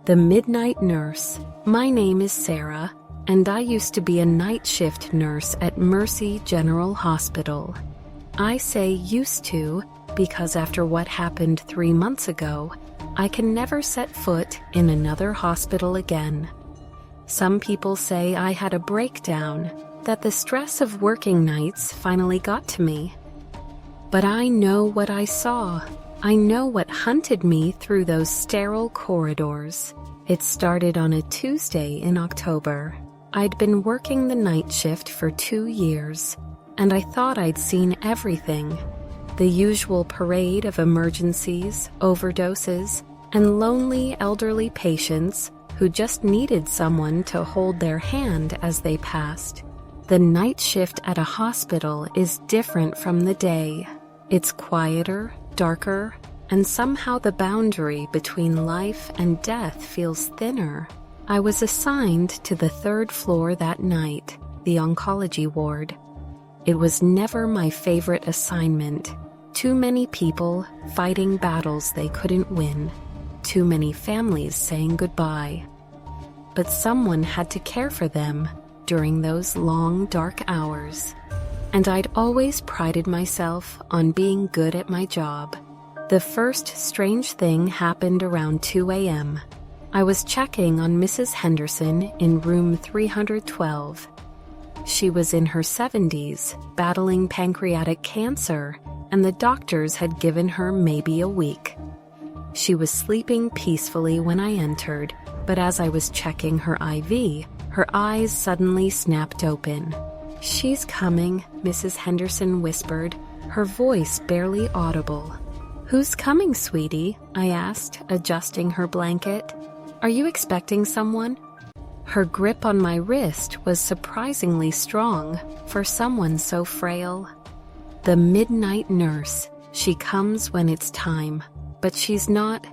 The Midnight Nurse. My name is Sarah, and I used to be a night shift nurse at Mercy General Hospital. I say used to because after what happened 3 months ago, I can never set foot in another hospital again. Some people say I had a breakdown, that the stress of working nights finally got to me. But I know what I saw. I know what hunted me through those sterile corridors. It started on a Tuesday in October. I'd been working the night shift for 2 years, and I thought I'd seen everything. The usual parade of emergencies, overdoses, and lonely elderly patients who just needed someone to hold their hand as they passed. The night shift at a hospital is different from the day. It's quieter, darker, and somehow the boundary between life and death feels thinner. I was assigned to the 3rd floor that night, the oncology ward. It was never my favorite assignment. Too many people fighting battles they couldn't win. Too many families saying goodbye. But someone had to care for them during those long, dark hours. And I'd always prided myself on being good at my job. The first strange thing happened around 2 a.m. I was checking on Mrs. Henderson in room 312. She was in her 70s, battling pancreatic cancer, and the doctors had given her maybe a week. She was sleeping peacefully when I entered, but as I was checking her IV, her eyes suddenly snapped open. "She's coming," Mrs. Henderson whispered, her voice barely audible. "Who's coming, sweetie?" I asked, adjusting her blanket. "Are you expecting someone?" Her grip on my wrist was surprisingly strong for someone so frail. The Midnight Nurse. She comes when it's time, but she's not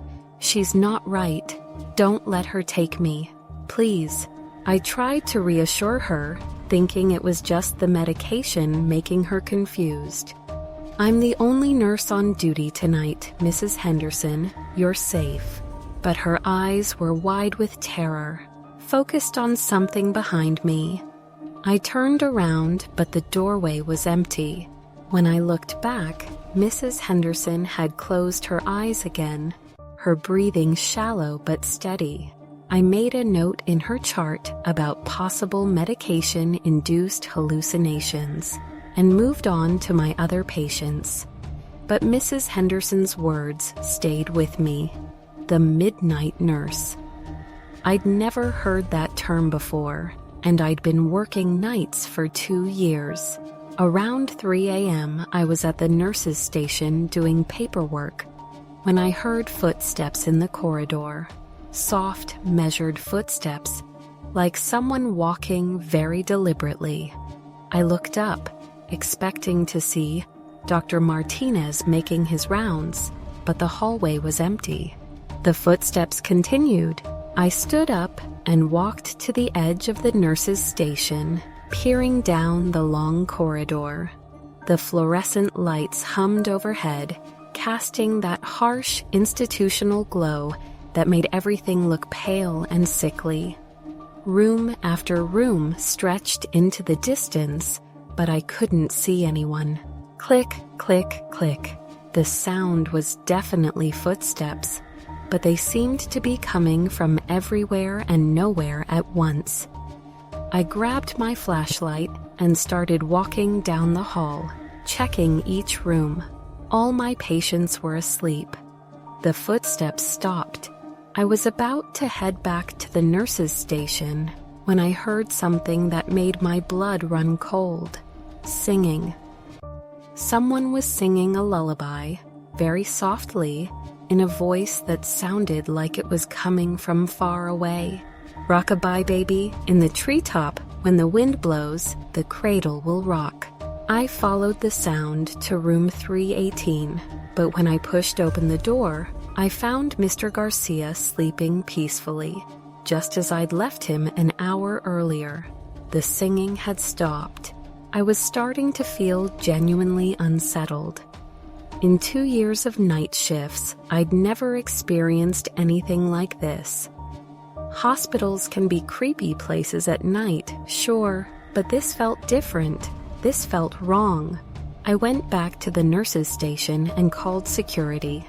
right. Don't let her take me, please. I tried to reassure her, thinking it was just the medication making her confused. "I'm the only nurse on duty tonight, Mrs. Henderson. You're safe." But her eyes were wide with terror, focused on something behind me. I turned around, but the doorway was empty. When I looked back, Mrs. Henderson had closed her eyes again, her breathing shallow but steady. I made a note in her chart about possible medication-induced hallucinations and moved on to my other patients. But Mrs. Henderson's words stayed with me. The Midnight Nurse. I'd never heard that term before, and I'd been working nights for 2 years. Around 3 a.m., I was at the nurse's station doing paperwork when I heard footsteps in the corridor. Soft, measured footsteps, like someone walking very deliberately. I looked up, expecting to see Dr. Martinez making his rounds, but the hallway was empty. The footsteps continued. I stood up and walked to the edge of the nurse's station, peering down the long corridor. The fluorescent lights hummed overhead, casting that harsh institutional glow that made everything look pale and sickly. Room after room stretched into the distance, but I couldn't see anyone. Click, click, click. The sound was definitely footsteps, but they seemed to be coming from everywhere and nowhere at once. I grabbed my flashlight and started walking down the hall, checking each room. All my patients were asleep. The footsteps stopped. I was about to head back to the nurse's station when I heard something that made my blood run cold. Singing. Someone was singing a lullaby, very softly, in a voice that sounded like it was coming from far away. "Rock-a-bye, baby, in the treetop, when the wind blows, the cradle will rock." I followed the sound to room 318, but when I pushed open the door, I found Mr. Garcia sleeping peacefully, just as I'd left him an hour earlier. The singing had stopped. I was starting to feel genuinely unsettled. In 2 years of night shifts, I'd never experienced anything like this. Hospitals can be creepy places at night, sure, but this felt different. This felt wrong. I went back to the nurse's station and called security.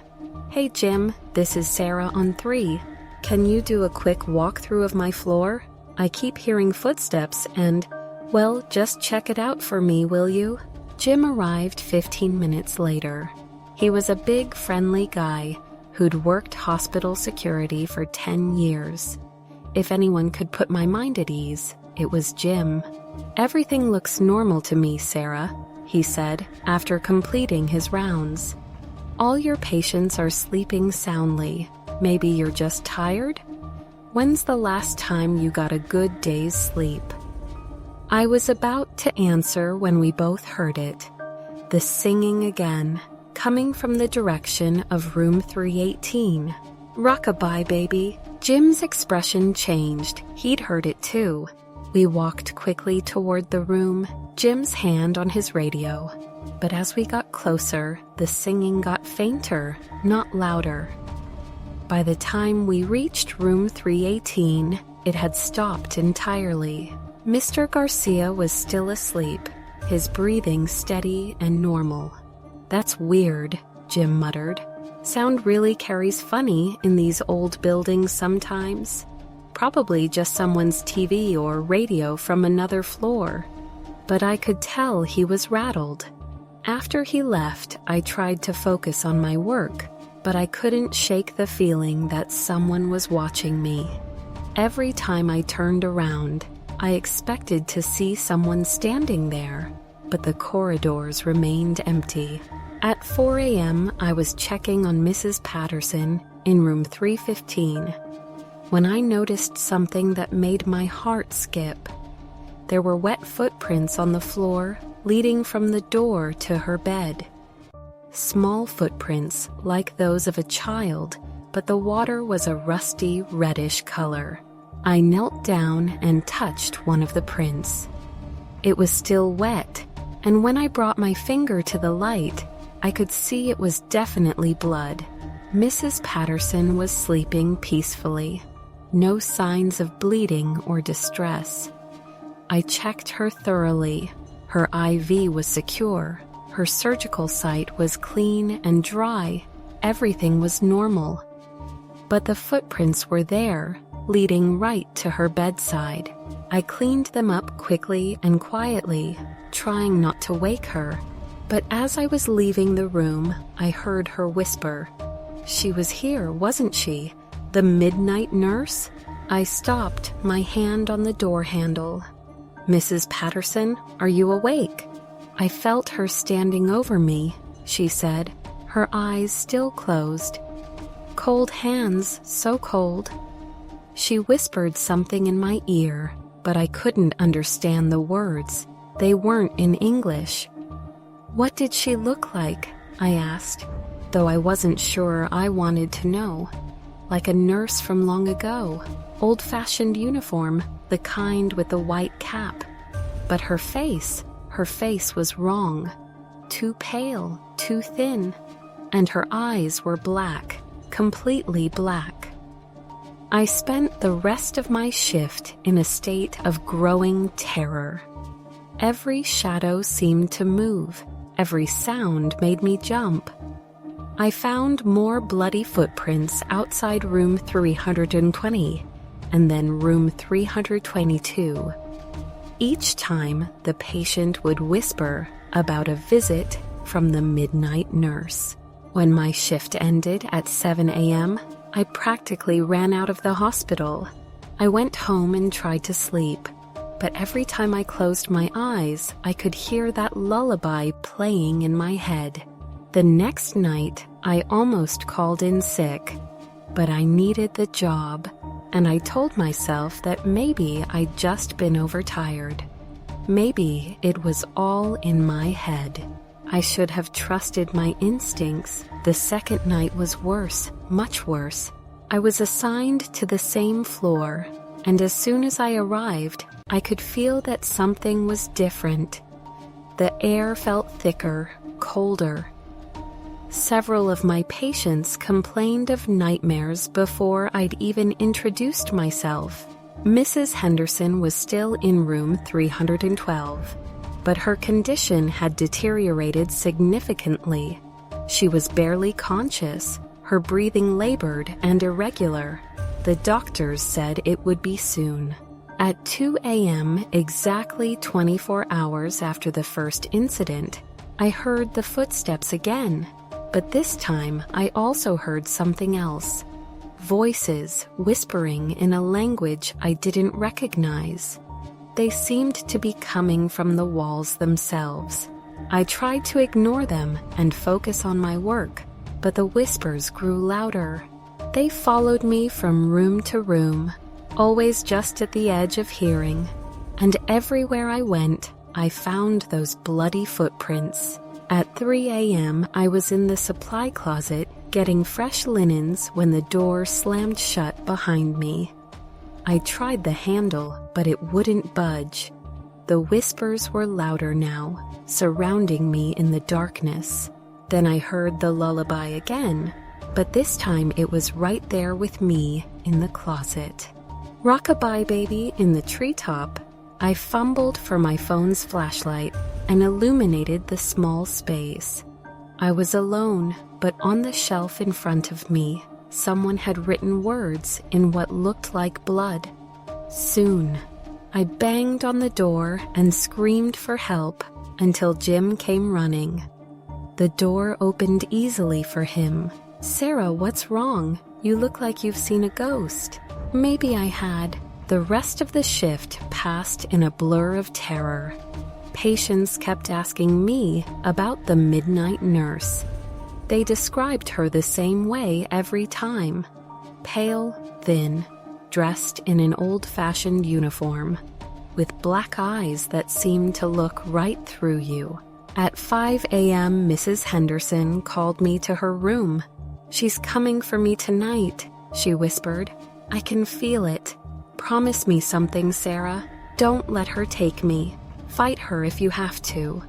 "Hey Jim, this is Sarah on 3. Can you do a quick walkthrough of my floor? I keep hearing footsteps and, well, just check it out for me, will you?" Jim arrived 15 minutes later. He was a big, friendly guy who'd worked hospital security for 10 years. If anyone could put my mind at ease, it was Jim. "Everything looks normal to me, Sarah," he said after completing his rounds. "All your patients are sleeping soundly. Maybe you're just tired? When's the last time you got a good day's sleep?" I was about to answer when we both heard it. The singing again, coming from the direction of room 318. "Rockabye, baby." Jim's expression changed. He'd heard it too. We walked quickly toward the room, Jim's hand on his radio. But as we got closer, the singing got fainter, not louder. By the time we reached room 318, it had stopped entirely. Mr. Garcia was still asleep, his breathing steady and normal. "That's weird," Jim muttered. "Sound really carries funny in these old buildings sometimes. Probably just someone's TV or radio from another floor." But I could tell he was rattled. After he left, I tried to focus on my work, but I couldn't shake the feeling that someone was watching me. Every time I turned around, I expected to see someone standing there, but the corridors remained empty. At 4 a.m., I was checking on Mrs. Patterson in room 315 when I noticed something that made my heart skip. There were wet footprints on the floor leading from the door to her bed. Small footprints like those of a child, but the water was a rusty reddish color. I knelt down and touched one of the prints. It was still wet, and when I brought my finger to the light, I could see it was definitely blood. Mrs. Patterson was sleeping peacefully. No signs of bleeding or distress. I checked her thoroughly. Her IV was secure. Her surgical site was clean and dry. Everything was normal. But the footprints were there, leading right to her bedside. I cleaned them up quickly and quietly, trying not to wake her. But as I was leaving the room, I heard her whisper. She was here, wasn't she? The midnight nurse? I stopped, my hand on the door handle. "Mrs. Patterson, are you awake?" I felt her standing over me, she said, her eyes still closed. "Cold hands, so cold." She whispered something in my ear, but I couldn't understand the words. They weren't in English. "What did she look like?" I asked, though I wasn't sure I wanted to know. "Like a nurse from long ago, old-fashioned uniform, the kind with the white cap. But her face was wrong. Too pale, too thin, and her eyes were black, completely black." I spent the rest of my shift in a state of growing terror. Every shadow seemed to move. Every sound made me jump. I found more bloody footprints outside room 320, and then room 322. Each time, the patient would whisper about a visit from the midnight nurse. When my shift ended at 7 a.m., I practically ran out of the hospital. I went home and tried to sleep, but every time I closed my eyes, I could hear that lullaby playing in my head. The next night, I almost called in sick, but I needed the job, and I told myself that maybe I'd just been overtired. Maybe it was all in my head. I should have trusted my instincts. The second night was worse, much worse. I was assigned to the same floor, and as soon as I arrived, I could feel that something was different. The air felt thicker, colder. Several of my patients complained of nightmares before I'd even introduced myself. Mrs. Henderson was still in room 312, but her condition had deteriorated significantly. She was barely conscious, her breathing labored and irregular. The doctors said it would be soon. At 2 a.m., exactly 24 hours after the first incident, I heard the footsteps again, but this time I also heard something else. Voices whispering in a language I didn't recognize. They seemed to be coming from the walls themselves. I tried to ignore them and focus on my work, but the whispers grew louder. They followed me from room to room, always just at the edge of hearing, and everywhere I went, I found those bloody footprints. At 3 a.m., I was in the supply closet getting fresh linens when the door slammed shut behind me. I tried the handle, but it wouldn't budge. The whispers were louder now, surrounding me in the darkness. Then I heard the lullaby again, but this time it was right there with me in the closet. Rockabye baby in the treetop. I fumbled for my phone's flashlight and illuminated the small space. I was alone, but on the shelf in front of me, someone had written words in what looked like blood. Soon. I banged on the door and screamed for help until Jim came running. The door opened easily for him. "Sarah, what's wrong? You look like you've seen a ghost." Maybe I had. The rest of the shift passed in a blur of terror. Patients kept asking me about the midnight nurse. They described her the same way every time. Pale, thin, dressed in an old-fashioned uniform, with black eyes that seemed to look right through you. At 5 a.m., Mrs. Henderson called me to her room. "She's coming for me tonight," she whispered. "I can feel it. Promise me something, Sarah. Don't let her take me. Fight her if you have to."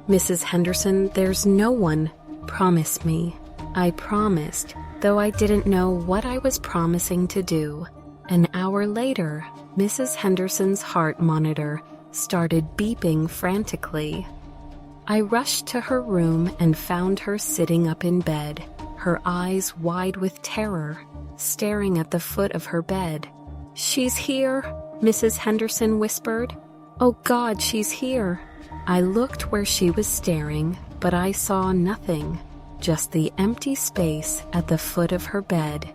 "Mrs. Henderson, there's no one. Promise me." I promised, though I didn't know what I was promising to do. An hour later, Mrs. Henderson's heart monitor started beeping frantically. I rushed to her room and found her sitting up in bed, her eyes wide with terror, staring at the foot of her bed. "She's here," Mrs. Henderson whispered. "Oh God, she's here." I looked where she was staring, but I saw nothing, just the empty space at the foot of her bed.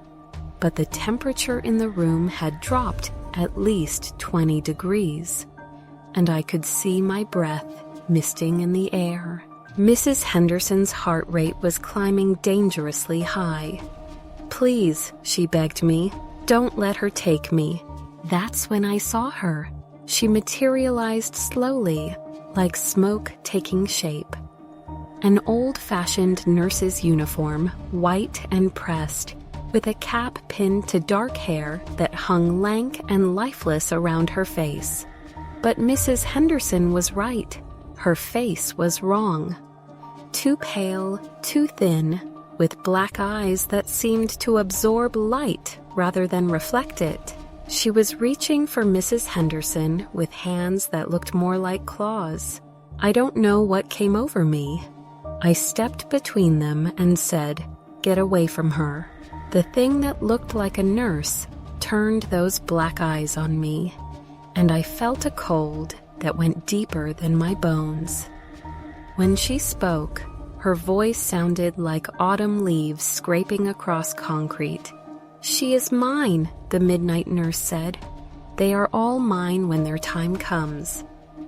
But the temperature in the room had dropped at least 20 degrees, and I could see my breath misting in the air. Mrs. Henderson's heart rate was climbing dangerously high. "Please," she begged me, "don't let her take me." That's when I saw her. She materialized slowly, like smoke taking shape. An old-fashioned nurse's uniform, white and pressed, with a cap pinned to dark hair that hung lank and lifeless around her face. But Mrs. Henderson was right. Her face was wrong. Too pale, too thin, with black eyes that seemed to absorb light rather than reflect it. She was reaching for Mrs. Henderson with hands that looked more like claws. I don't know what came over me. I stepped between them and said, "Get away from her." The thing that looked like a nurse turned those black eyes on me, and I felt a cold that went deeper than my bones. When she spoke, her voice sounded like autumn leaves scraping across concrete. "She is mine," the midnight nurse said. "They are all mine when their time comes."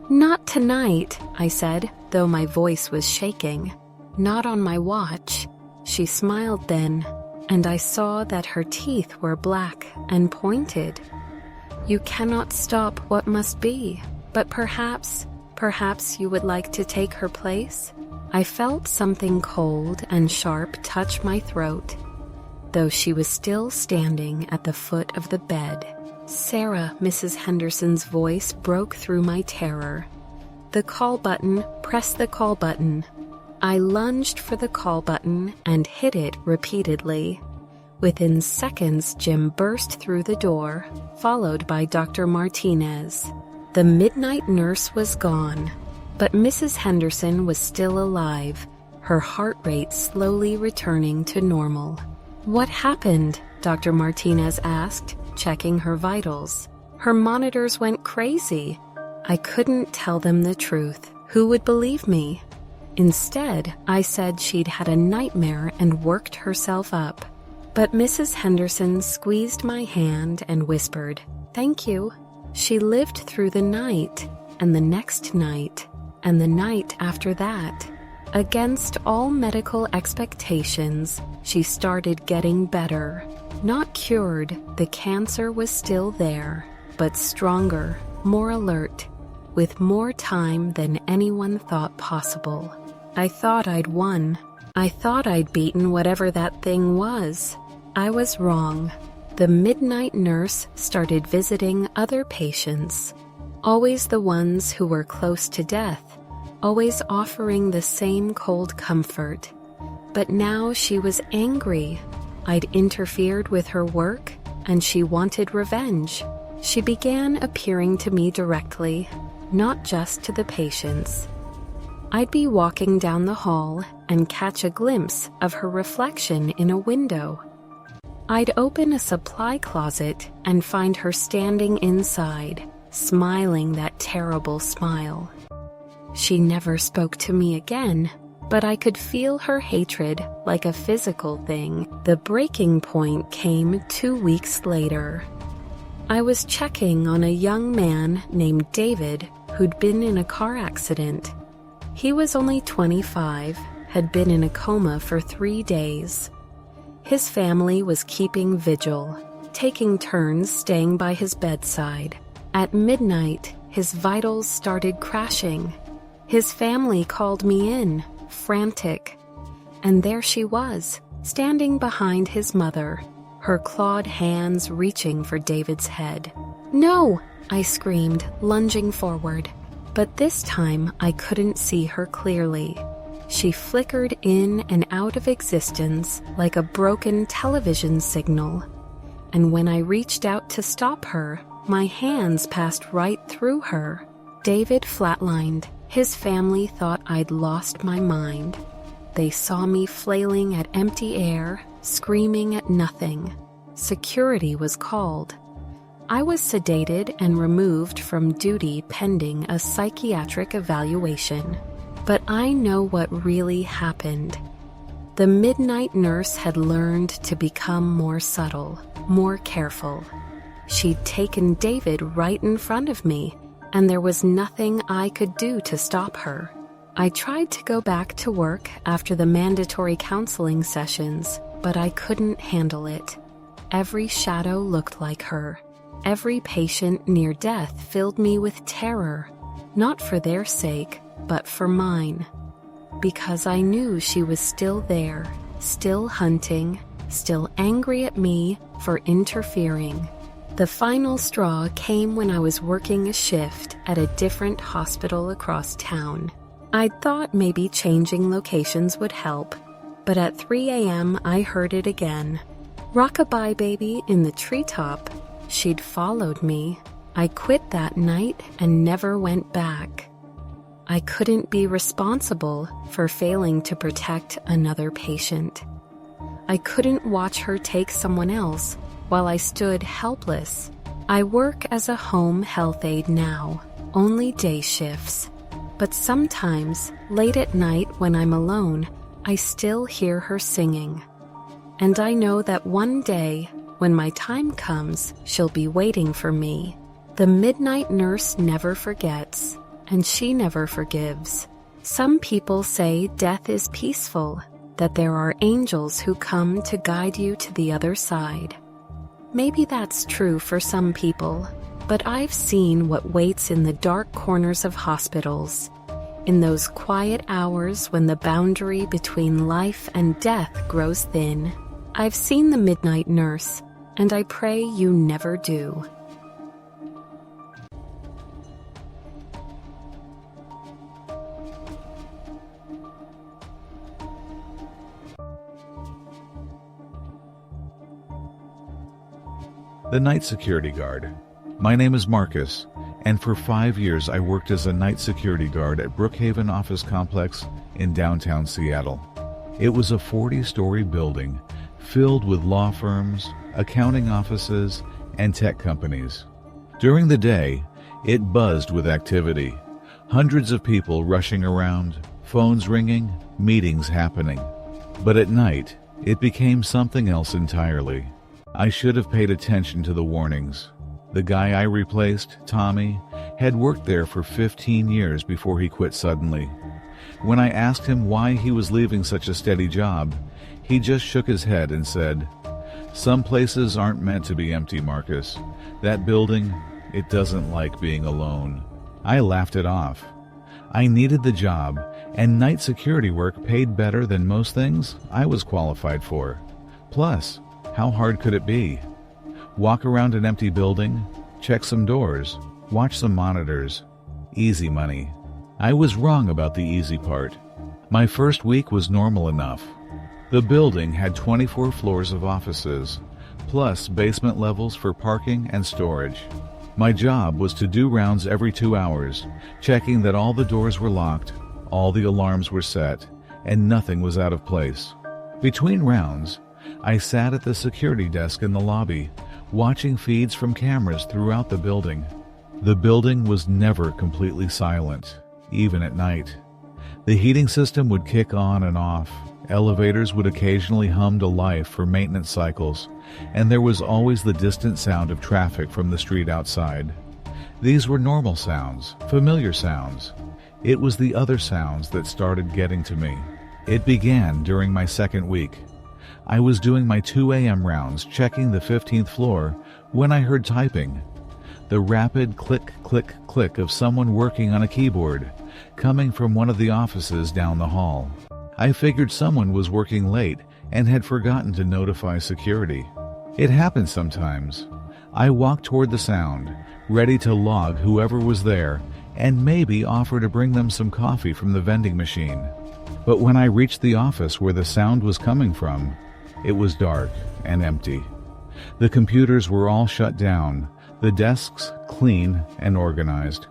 "Not tonight," I said, though my voice was shaking. "Not on my watch." She smiled then, and I saw that her teeth were black and pointed. "You cannot stop what must be, but perhaps you would like to take her place?" I felt something cold and sharp touch my throat, though she was still standing at the foot of the bed. "Sarah," Mrs. Henderson's voice broke through my terror. "The call button, press the call button." I lunged for the call button and hit it repeatedly. Within seconds, Jim burst through the door, followed by Dr. Martinez. The midnight nurse was gone, but Mrs. Henderson was still alive, her heart rate slowly returning to normal. "What happened?" Dr. Martinez asked, checking her vitals. "Her monitors went crazy." I couldn't tell them the truth. Who would believe me? Instead, I said she'd had a nightmare and worked herself up. But Mrs. Henderson squeezed my hand and whispered, "Thank you." She lived through the night, and the next night, and the night after that. Against all medical expectations, she started getting better. Not cured, the cancer was still there, but stronger, more alert, with more time than anyone thought possible. I thought I'd won. I thought I'd beaten whatever that thing was. I was wrong. The midnight nurse started visiting other patients, always the ones who were close to death, always offering the same cold comfort. But now she was angry. I'd interfered with her work, and she wanted revenge. She began appearing to me directly, not just to the patients. I'd be walking down the hall and catch a glimpse of her reflection in a window. I'd open a supply closet and find her standing inside, smiling that terrible smile. She never spoke to me again, but I could feel her hatred like a physical thing. The breaking point came 2 weeks later. I was checking on a young man named David who'd been in a car accident. He was only 25, had been in a coma for 3 days. His family was keeping vigil, taking turns staying by his bedside. At midnight, his vitals started crashing. His family called me in, frantic. And there she was, standing behind his mother, her clawed hands reaching for David's head. "No!" I screamed, lunging forward. But this time I couldn't see her clearly. She flickered in and out of existence like a broken television signal. And when I reached out to stop her, my hands passed right through her. David flatlined. His family thought I'd lost my mind. They saw me flailing at empty air, screaming at nothing. Security was called. I was sedated and removed from duty pending a psychiatric evaluation. But I know what really happened. The midnight nurse had learned to become more subtle, more careful. She'd taken David right in front of me, and there was nothing I could do to stop her. I tried to go back to work after the mandatory counseling sessions, but I couldn't handle it. Every shadow looked like her. Every patient near death filled me with terror, not for their sake, but for mine. Because I knew she was still there, still hunting, still angry at me for interfering. The final straw came when I was working a shift at a different hospital across town. I'd thought maybe changing locations would help, but at 3 a.m. I heard it again. "Rockabye baby" in the treetop. She'd followed me. I quit that night and never went back. I couldn't be responsible for failing to protect another patient. I couldn't watch her take someone else while I stood helpless. I work as a home health aide now, only day shifts. But sometimes, late at night when I'm alone, I still hear her singing. And I know that one day, when my time comes, she'll be waiting for me. The midnight nurse never forgets, and she never forgives. Some people say death is peaceful, that there are angels who come to guide you to the other side. Maybe that's true for some people, but I've seen what waits in the dark corners of hospitals, in those quiet hours when the boundary between life and death grows thin. I've seen the midnight nurse, and I pray you never do. The night security guard. My name is Marcus, and for 5 years I worked as a night security guard at Brookhaven Office Complex in downtown Seattle. It was a 40-story building filled with law firms, accounting offices, and tech companies. During the day, it buzzed with activity. Hundreds of people rushing around, phones ringing, meetings happening. But at night, it became something else entirely. I should have paid attention to the warnings. The guy I replaced, Tommy, had worked there for 15 years before he quit suddenly. When I asked him why he was leaving such a steady job, he just shook his head and said, "Some places aren't meant to be empty, Marcus. That building, it doesn't like being alone." I laughed it off. I needed the job, and night security work paid better than most things I was qualified for. Plus, how hard could it be? Walk around an empty building, check some doors, watch some monitors. Easy money. I was wrong about the easy part. My first week was normal enough. The building had 24 floors of offices, plus basement levels for parking and storage. My job was to do rounds every 2 hours, checking that all the doors were locked, all the alarms were set, and nothing was out of place. Between rounds, I sat at the security desk in the lobby, watching feeds from cameras throughout the building. The building was never completely silent, even at night. The heating system would kick on and off, elevators would occasionally hum to life for maintenance cycles, and there was always the distant sound of traffic from the street outside. These were normal sounds, familiar sounds. It was the other sounds that started getting to me. It began during my second week. I was doing my 2 a.m. rounds, checking the 15th floor, when I heard typing. The rapid click, click, click of someone working on a keyboard, coming from one of the offices down the hall. I figured someone was working late and had forgotten to notify security. It happens sometimes. I walked toward the sound, ready to log whoever was there and maybe offer to bring them some coffee from the vending machine. But when I reached the office where the sound was coming from, it was dark and empty. The computers were all shut down, the desks clean and organized.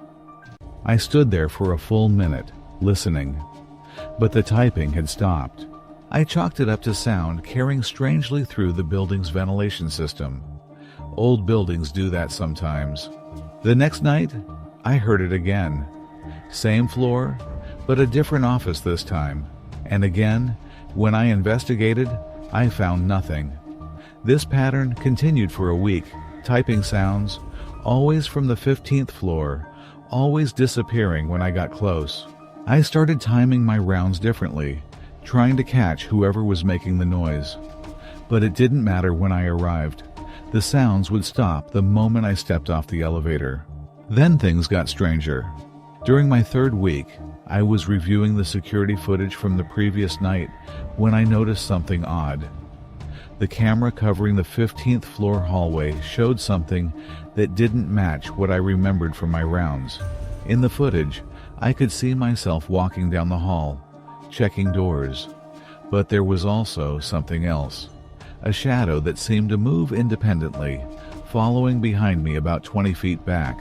I stood there for a full minute, listening. But the typing had stopped. I chalked it up to sound carrying strangely through the building's ventilation system. Old buildings do that sometimes. The next night, I heard it again. Same floor, but a different office this time. And again, when I investigated, I found nothing. This pattern continued for a week, typing sounds, always from the 15th floor, always disappearing when I got close. I started timing my rounds differently, trying to catch whoever was making the noise. But it didn't matter when I arrived. The sounds would stop the moment I stepped off the elevator. Then things got stranger. During my third week, I was reviewing the security footage from the previous night when I noticed something odd. The camera covering the 15th floor hallway showed something that didn't match what I remembered from my rounds. In the footage, I could see myself walking down the hall, checking doors. But there was also something else. A shadow that seemed to move independently, following behind me about 20 feet back.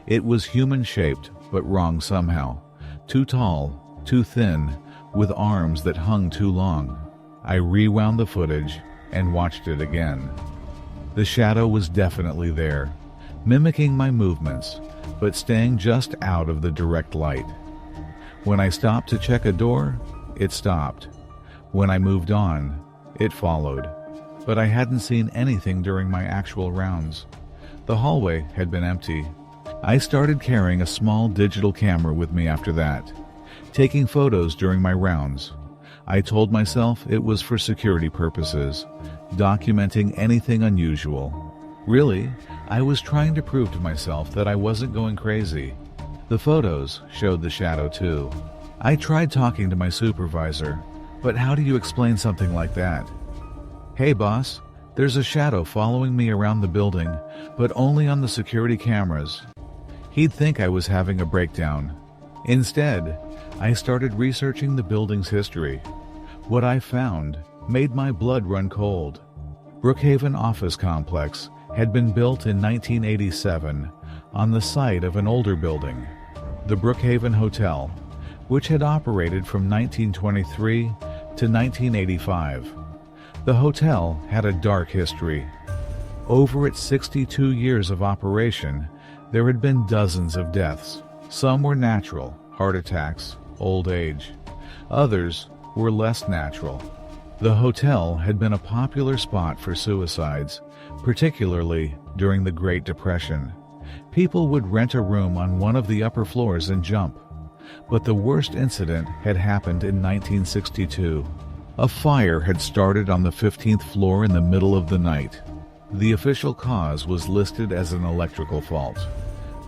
It was human-shaped, but wrong somehow. Too tall, too thin, with arms that hung too long. I rewound the footage and watched it again. The shadow was definitely there, mimicking my movements, but staying just out of the direct light. When I stopped to check a door, it stopped. When I moved on, it followed. But I hadn't seen anything during my actual rounds. The hallway had been empty. I started carrying a small digital camera with me after that, taking photos during my rounds. I told myself it was for security purposes, documenting anything unusual. Really, I was trying to prove to myself that I wasn't going crazy. The photos showed the shadow too. I tried talking to my supervisor, but how do you explain something like that? "Hey boss, there's a shadow following me around the building, but only on the security cameras." He'd think I was having a breakdown. Instead, I started researching the building's history. What I found made my blood run cold. Brookhaven Office Complex had been built in 1987 on the site of an older building, the Brookhaven Hotel, which had operated from 1923 to 1985. The hotel had a dark history. Over its 62 years of operation, there had been dozens of deaths. Some were natural, heart attacks, old age. Others were less natural. The hotel had been a popular spot for suicides, particularly during the Great Depression. People would rent a room on one of the upper floors and jump. But the worst incident had happened in 1962. A fire had started on the 15th floor in the middle of the night. The official cause was listed as an electrical fault,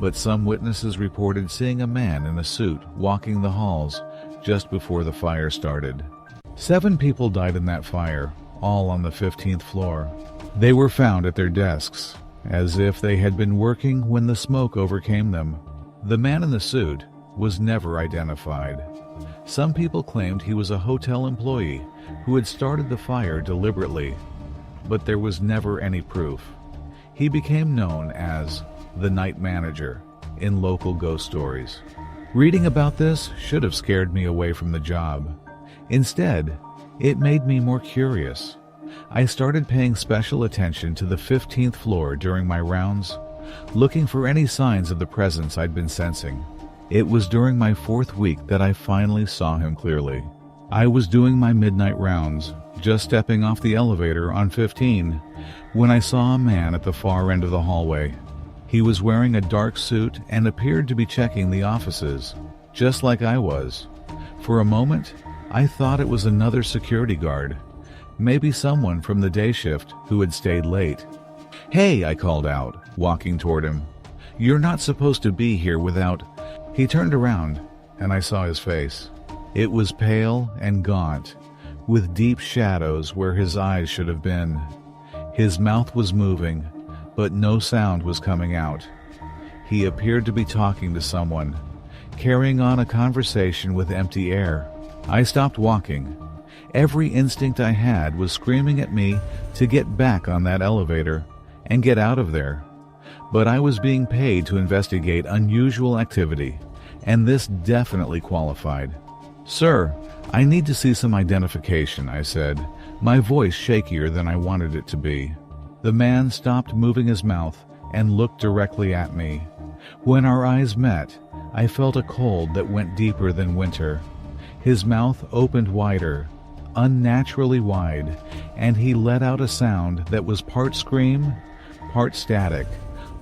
but some witnesses reported seeing a man in a suit walking the halls just before the fire started. 7 people died in that fire, all on the 15th floor. They were found at their desks, as if they had been working when the smoke overcame them. The man in the suit was never identified. Some people claimed he was a hotel employee who had started the fire deliberately, but there was never any proof. He became known as the Night Manager in local ghost stories. Reading about this should have scared me away from the job. Instead, it made me more curious. I started paying special attention to the 15th floor during my rounds, looking for any signs of the presence I'd been sensing. It was during my 4th week that I finally saw him clearly. I was doing my midnight rounds, just stepping off the elevator on 15, when I saw a man at the far end of the hallway. He was wearing a dark suit and appeared to be checking the offices, just like I was. For a moment, I thought it was another security guard, maybe someone from the day shift who had stayed late. "Hey," I called out, walking toward him. "You're not supposed to be here without—" He turned around, and I saw his face. It was pale and gaunt, with deep shadows where his eyes should have been. His mouth was moving, but no sound was coming out. He appeared to be talking to someone, carrying on a conversation with empty air. I stopped walking. Every instinct I had was screaming at me to get back on that elevator and get out of there. But I was being paid to investigate unusual activity, and this definitely qualified. "Sir, I need to see some identification," I said, my voice shakier than I wanted it to be. The man stopped moving his mouth and looked directly at me. When our eyes met, I felt a cold that went deeper than winter. His mouth opened wider, unnaturally wide, and he let out a sound that was part scream, part static,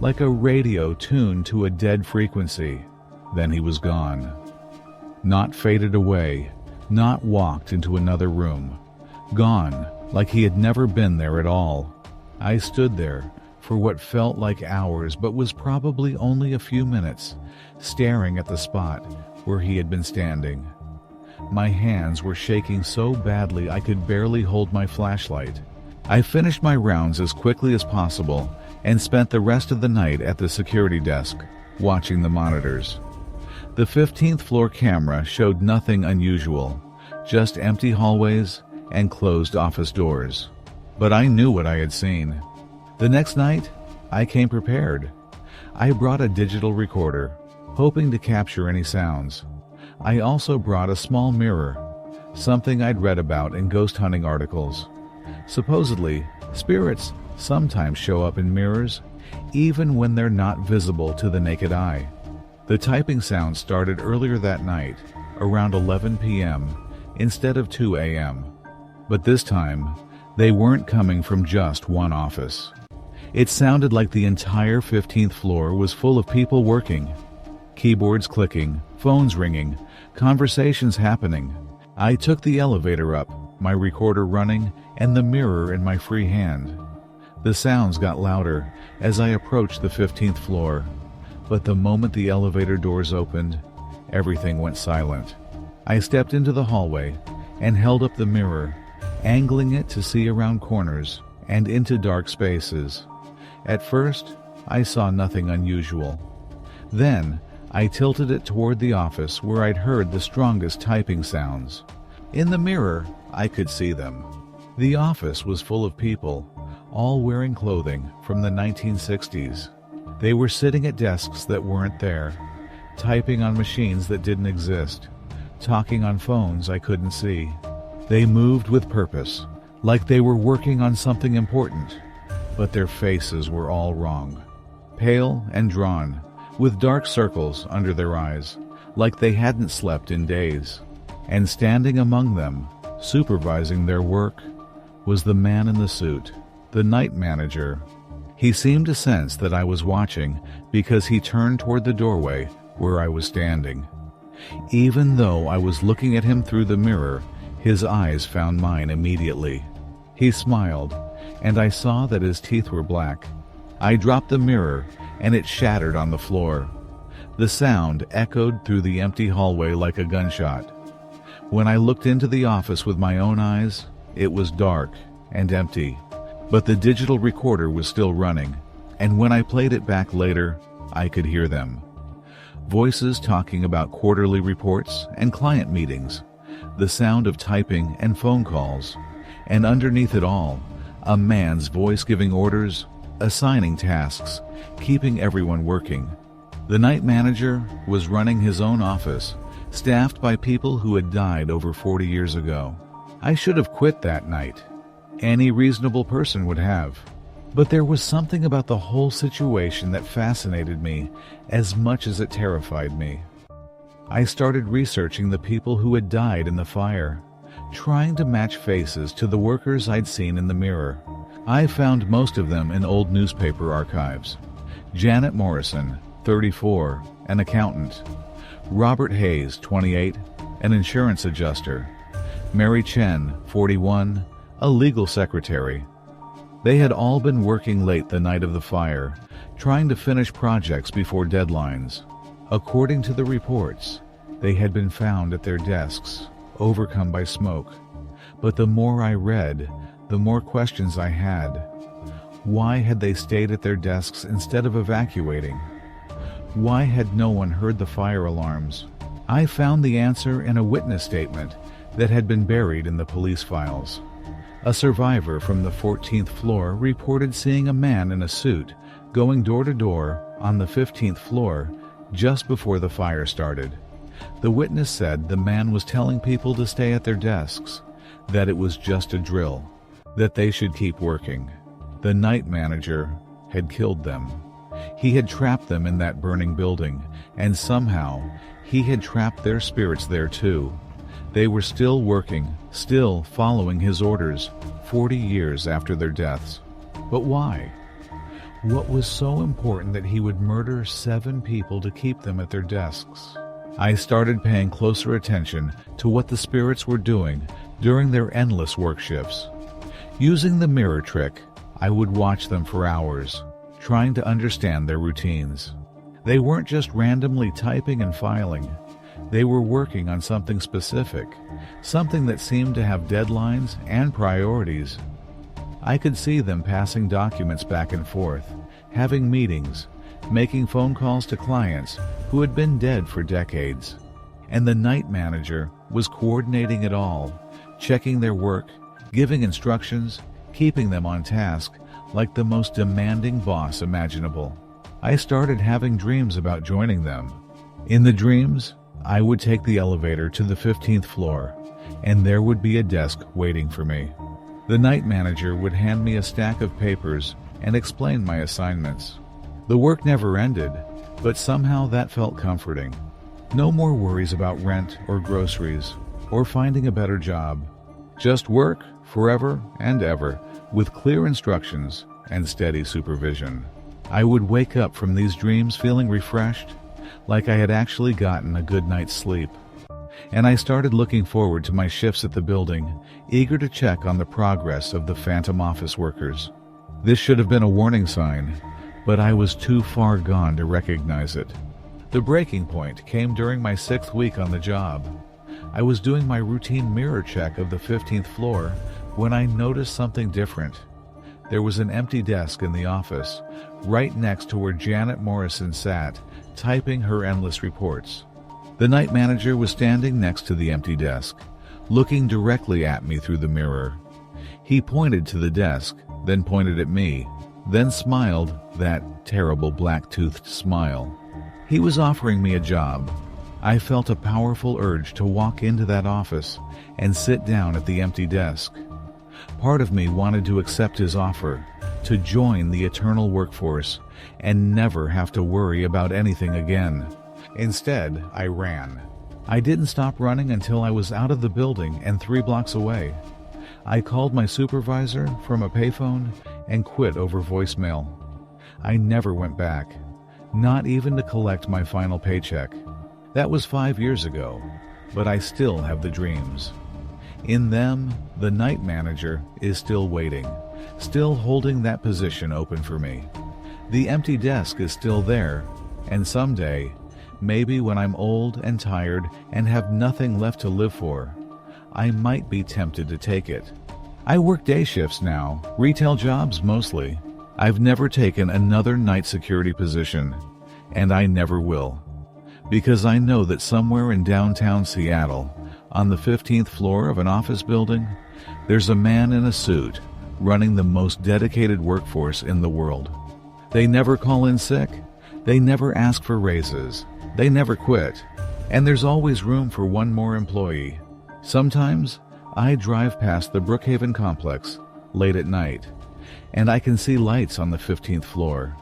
like a radio tuned to a dead frequency. Then he was gone. Not faded away, not walked into another room. Gone, like he had never been there at all. I stood there for what felt like hours but was probably only a few minutes, staring at the spot where he had been standing. My hands were shaking so badly I could barely hold my flashlight. I finished my rounds as quickly as possible and spent the rest of the night at the security desk, watching the monitors. The 15th floor camera showed nothing unusual, just empty hallways and closed office doors. But I knew what I had seen. The next night, I came prepared. I brought a digital recorder, hoping to capture any sounds. I also brought a small mirror, something I'd read about in ghost hunting articles. Supposedly, spirits sometimes show up in mirrors, even when they're not visible to the naked eye. The typing sound started earlier that night, around 11 p.m., instead of 2 a.m. But this time, they weren't coming from just one office. It sounded like the entire 15th floor was full of people working. Keyboards clicking, phones ringing, conversations happening. I took the elevator up, my recorder running, and the mirror in my free hand. The sounds got louder as I approached the 15th floor, but the moment the elevator doors opened, everything went silent. I stepped into the hallway and held up the mirror, angling it to see around corners and into dark spaces. At first, I saw nothing unusual. Then, I tilted it toward the office where I'd heard the strongest typing sounds. In the mirror, I could see them. The office was full of people, all wearing clothing from the 1960s. They were sitting at desks that weren't there, typing on machines that didn't exist, talking on phones I couldn't see. They moved with purpose, like they were working on something important, but their faces were all wrong. Pale and drawn, with dark circles under their eyes, like they hadn't slept in days. And standing among them, supervising their work, was the man in the suit, the night manager. He seemed to sense that I was watching because he turned toward the doorway where I was standing. Even though I was looking at him through the mirror, his eyes found mine immediately. He smiled, and I saw that his teeth were black. I dropped the mirror, and it shattered on the floor. The sound echoed through the empty hallway like a gunshot. When I looked into the office with my own eyes, it was dark and empty, but the digital recorder was still running, and when I played it back later, I could hear them. Voices talking about quarterly reports and client meetings, the sound of typing and phone calls, and underneath it all, a man's voice giving orders, assigning tasks, keeping everyone working. The night manager was running his own office, staffed by people who had died over 40 years ago. I should have quit that night. Any reasonable person would have. But there was something about the whole situation that fascinated me as much as it terrified me. I started researching the people who had died in the fire, trying to match faces to the workers I'd seen in the mirror. I found most of them in old newspaper archives. Janet Morrison, 34, an accountant. Robert Hayes, 28, an insurance adjuster. Mary Chen, 41, a legal secretary. They had all been working late the night of the fire, trying to finish projects before deadlines. According to the reports, they had been found at their desks, overcome by smoke. But the more I read, the more questions I had. Why had they stayed at their desks instead of evacuating? Why had no one heard the fire alarms? I found the answer in a witness statement that had been buried in the police files. A survivor from the 14th floor reported seeing a man in a suit going door to door on the 15th floor just before the fire started. The witness said the man was telling people to stay at their desks, that it was just a drill, that they should keep working. The night manager had killed them. He had trapped them in that burning building, and somehow he had trapped their spirits there too. They were still working, still following his orders, 40 years after their deaths. But why? What was so important that he would murder 7 people to keep them at their desks? I started paying closer attention to what the spirits were doing during their endless work shifts. Using the mirror trick, I would watch them for hours, trying to understand their routines. They weren't just randomly typing and filing. They were working on something specific, something that seemed to have deadlines and priorities. I could see them passing documents back and forth, having meetings, making phone calls to clients who had been dead for decades. And the night manager was coordinating it all, checking their work, giving instructions, keeping them on task like the most demanding boss imaginable. I started having dreams about joining them. In the dreams, I would take the elevator to the 15th floor, and there would be a desk waiting for me. The night manager would hand me a stack of papers and explain my assignments. The work never ended, but somehow that felt comforting. No more worries about rent or groceries, or finding a better job. Just work forever and ever, with clear instructions and steady supervision. I would wake up from these dreams feeling refreshed, like I had actually gotten a good night's sleep. And I started looking forward to my shifts at the building, eager to check on the progress of the phantom office workers. This should have been a warning sign, but I was too far gone to recognize it. The breaking point came during my 6th week on the job. I was doing my routine mirror check of the 15th floor when I noticed something different. There was an empty desk in the office, right next to where Janet Morrison sat, typing her endless reports. The night manager was standing next to the empty desk, looking directly at me through the mirror. He pointed to the desk, then pointed at me, then smiled that terrible black-toothed smile. He was offering me a job. I felt a powerful urge to walk into that office and sit down at the empty desk. Part of me wanted to accept his offer, to join the eternal workforce and never have to worry about anything again. Instead, I ran. I didn't stop running until I was out of the building and 3 blocks away. I called my supervisor from a payphone and quit over voicemail. I never went back, not even to collect my final paycheck. That was 5 years ago, but I still have the dreams. In them, the night manager is still waiting, still holding that position open for me. The empty desk is still there, and someday, maybe when I'm old and tired and have nothing left to live for, I might be tempted to take it. I work day shifts now, retail jobs mostly. I've never taken another night security position, and I never will. Because I know that somewhere in downtown Seattle, on the 15th floor of an office building, there's a man in a suit running the most dedicated workforce in the world. They never call in sick, they never ask for raises, they never quit, and there's always room for one more employee. Sometimes, I drive past the Brookhaven complex late at night, and I can see lights on the 15th floor,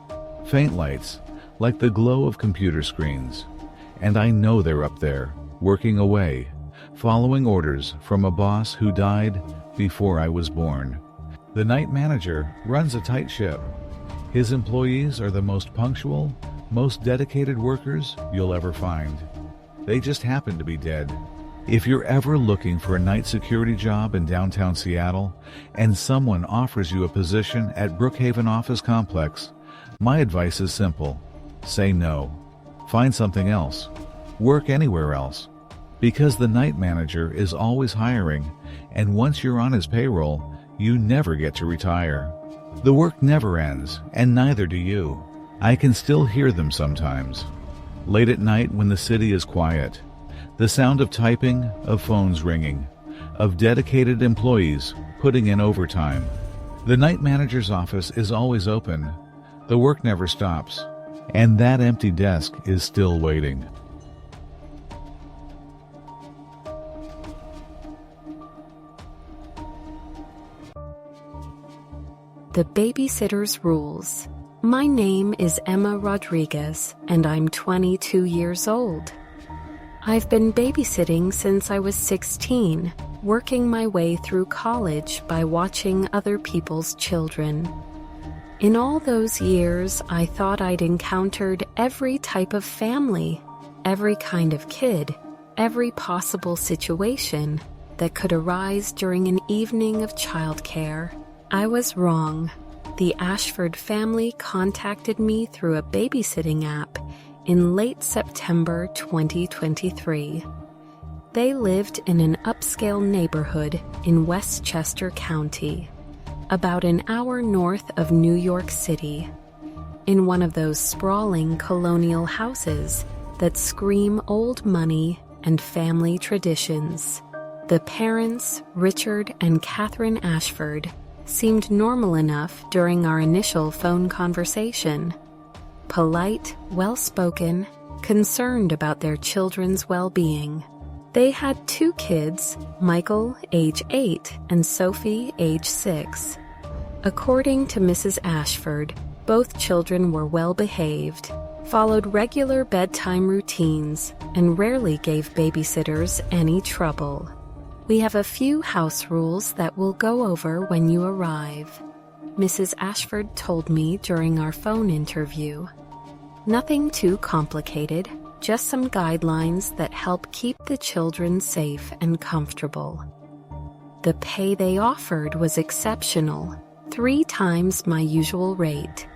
faint lights like the glow of computer screens, and I know they're up there, working away, following orders from a boss who died before I was born. The night manager runs a tight ship. His employees are the most punctual, most dedicated workers you'll ever find. They just happen to be dead. If you're ever looking for a night security job in downtown Seattle and someone offers you a position at Brookhaven Office Complex, my advice is simple. Say no. Find something else. Work anywhere else. Because the night manager is always hiring, and once you're on his payroll, you never get to retire. The work never ends, and neither do you. I can still hear them sometimes. Late at night when the city is quiet, the sound of typing, of phones ringing, of dedicated employees putting in overtime. The night manager's office is always open. The work never stops, and that empty desk is still waiting. The Babysitter's Rules. My name is Emma Rodriguez, and I'm 22 years old. I've been babysitting since I was 16, working my way through college by watching other people's children. In all those years, I thought I'd encountered every type of family, every kind of kid, every possible situation that could arise during an evening of childcare. I was wrong. The Ashford family contacted me through a babysitting app in late September 2023. They lived in an upscale neighborhood in Westchester County, about an hour north of New York City, in one of those sprawling colonial houses that scream old money and family traditions. The parents, Richard and Catherine Ashford, seemed normal enough during our initial phone conversation. Polite, well-spoken, concerned about their children's well-being. They had 2 kids, Michael, age 8, and Sophie, age 6. According to Mrs. Ashford, both children were well-behaved, followed regular bedtime routines, and rarely gave babysitters any trouble. We have a few house rules that we'll go over when you arrive, Mrs. Ashford told me during our phone interview. Nothing too complicated, just some guidelines that help keep the children safe and comfortable. The pay they offered was exceptional, 3 times my usual rate,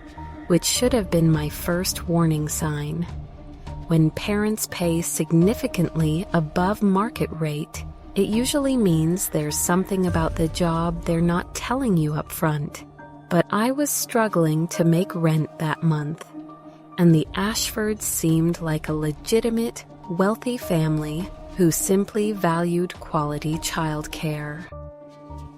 which should have been my first warning sign. When parents pay significantly above market rate, it usually means there's something about the job they're not telling you up front. But I was struggling to make rent that month, and the Ashfords seemed like a legitimate, wealthy family who simply valued quality childcare.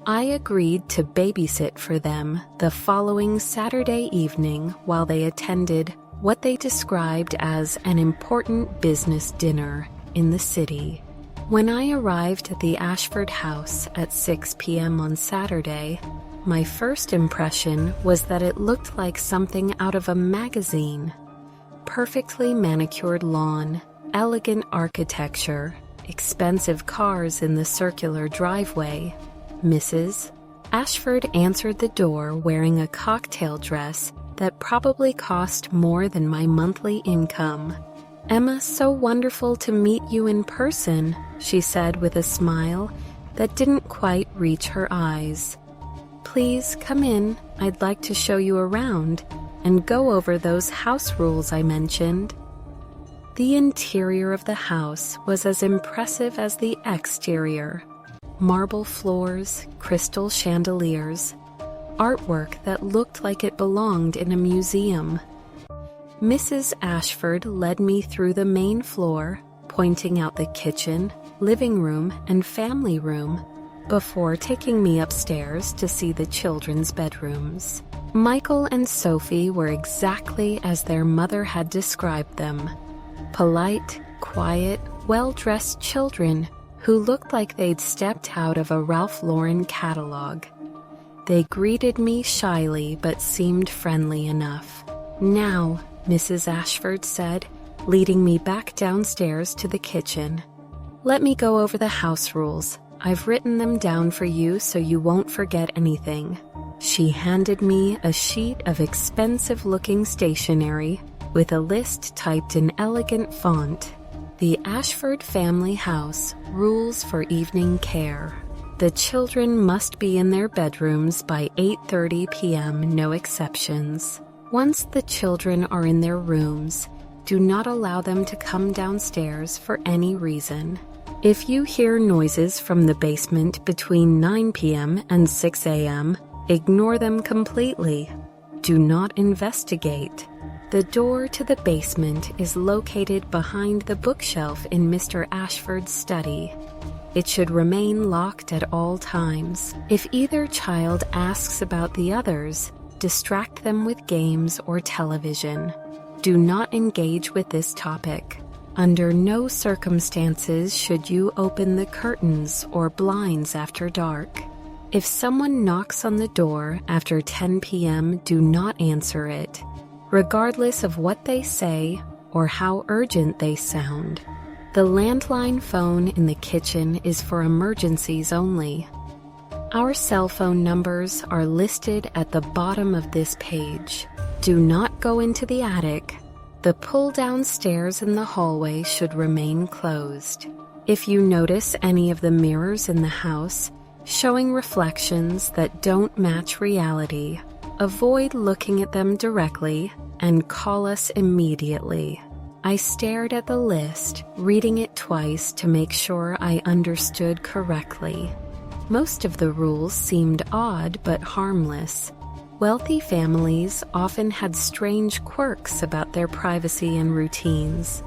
I agreed to babysit for them the following Saturday evening while they attended what they described as an important business dinner in the city. When I arrived at the Ashford house at 6 p.m. on Saturday, my first impression was that it looked like something out of a magazine. Perfectly manicured lawn, elegant architecture, expensive cars in the circular driveway. Mrs. Ashford answered the door wearing a cocktail dress that probably cost more than my monthly income. "Emma, so wonderful to meet you in person," she said with a smile that didn't quite reach her eyes. "Please come in. I'd like to show you around and go over those house rules I mentioned." The interior of the house was as impressive as the exterior. Marble floors, crystal chandeliers, artwork that looked like it belonged in a museum. Mrs. Ashford led me through the main floor, pointing out the kitchen, living room, and family room, before taking me upstairs to see the children's bedrooms. Michael and Sophie were exactly as their mother had described them. Polite, quiet, well-dressed children who looked like they'd stepped out of a Ralph Lauren catalog. They greeted me shyly but seemed friendly enough. "Now," Mrs. Ashford said, leading me back downstairs to the kitchen. "Let me go over the house rules. I've written them down for you so you won't forget anything." She handed me a sheet of expensive-looking stationery with a list typed in elegant font. "The Ashford Family House Rules for Evening Care. The children must be in their bedrooms by 8:30 p.m., no exceptions. Once the children are in their rooms, do not allow them to come downstairs for any reason. If you hear noises from the basement between 9 p.m. and 6 a.m., ignore them completely. Do not investigate. The door to the basement is located behind the bookshelf in Mr. Ashford's study. It should remain locked at all times. If either child asks about the others, distract them with games or television. Do not engage with this topic. Under no circumstances should you open the curtains or blinds after dark. If someone knocks on the door after 10 p.m., do not answer it, regardless of what they say or how urgent they sound. The landline phone in the kitchen is for emergencies only. Our cell phone numbers are listed at the bottom of this page. Do not go into the attic. The pull-down stairs in the hallway should remain closed. If you notice any of the mirrors in the house showing reflections that don't match reality, avoid looking at them directly and call us immediately. I stared at the list, reading it twice to make sure I understood correctly. Most of the rules seemed odd but harmless. Wealthy families often had strange quirks about their privacy and routines.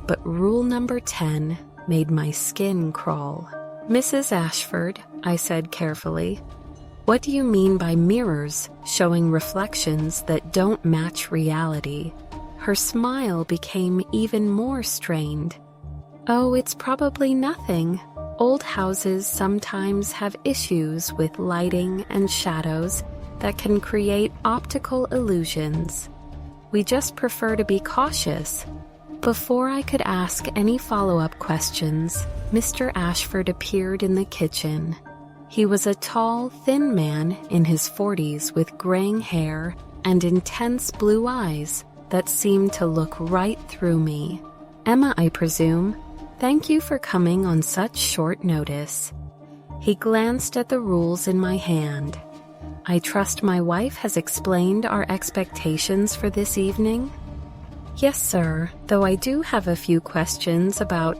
But rule number 10 made my skin crawl. "Mrs. Ashford," I said carefully, "what do you mean by mirrors showing reflections that don't match reality?" Her smile became even more strained. "Oh, it's probably nothing. Old houses sometimes have issues with lighting and shadows that can create optical illusions. We just prefer to be cautious." Before I could ask any follow-up questions, Mr. Ashford appeared in the kitchen. He was a tall, thin man in his 40s with graying hair and intense blue eyes that seemed to look right through me. "Emma, I presume. Thank you for coming on such short notice." He glanced at the rules in my hand. "I trust my wife has explained our expectations for this evening?" "Yes, sir, though I do have a few questions about—"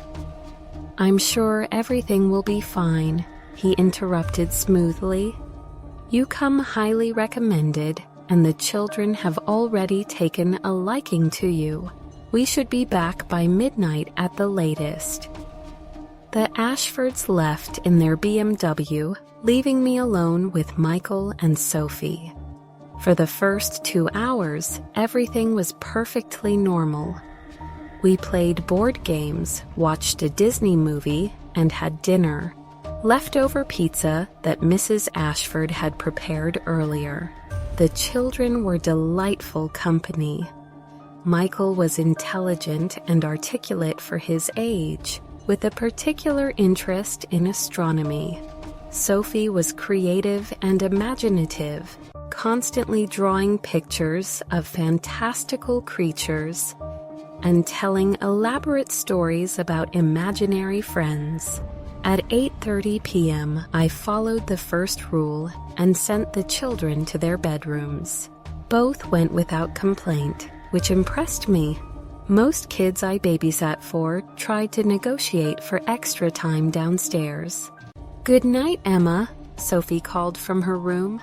"I'm sure everything will be fine," he interrupted smoothly. "You come highly recommended, and the children have already taken a liking to you. We should be back by midnight at the latest." The Ashfords left in their BMW, leaving me alone with Michael and Sophie. For the first 2 hours, everything was perfectly normal. We played board games, watched a Disney movie, and had dinner. Leftover pizza that Mrs. Ashford had prepared earlier. The children were delightful company. Michael was intelligent and articulate for his age, with a particular interest in astronomy. Sophie was creative and imaginative, constantly drawing pictures of fantastical creatures and telling elaborate stories about imaginary friends. At 8:30 p.m., I followed the first rule and sent the children to their bedrooms. Both went without complaint, which impressed me. Most kids I babysat for tried to negotiate for extra time downstairs. "Good night, Emma," Sophie called from her room.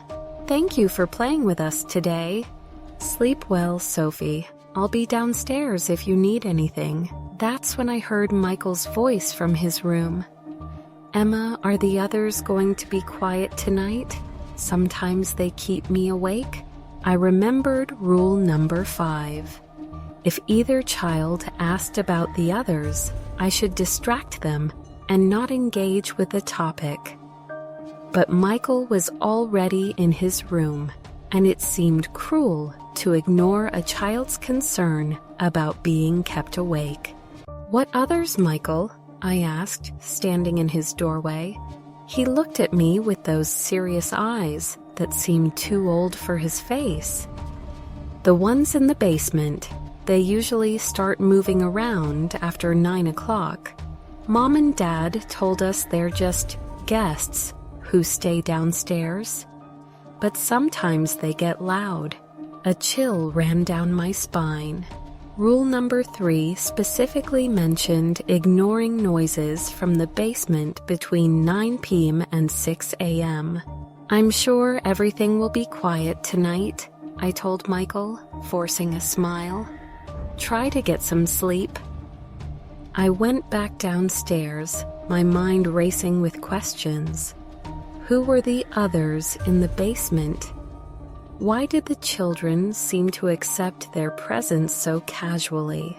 "Thank you for playing with us today." "Sleep well, Sophie. I'll be downstairs if you need anything." That's when I heard Michael's voice from his room. "Emma, are the others going to be quiet tonight? Sometimes they keep me awake." I remembered rule number 5. If either child asked about the others, I should distract them and not engage with the topic. But Michael was already in his room, and it seemed cruel to ignore a child's concern about being kept awake. "What others, Michael?" I asked, standing in his doorway. He looked at me with those serious eyes that seemed too old for his face. "The ones in the basement. They usually start moving around after 9 o'clock. Mom and Dad told us they're just guests who stay downstairs. But sometimes they get loud." A chill ran down my spine. Rule number 3 specifically mentioned ignoring noises from the basement between 9 p.m. and 6 a.m. "I'm sure everything will be quiet tonight," I told Michael, forcing a smile. "Try to get some sleep." I went back downstairs, my mind racing with questions. Who were the others in the basement? Why did the children seem to accept their presence so casually?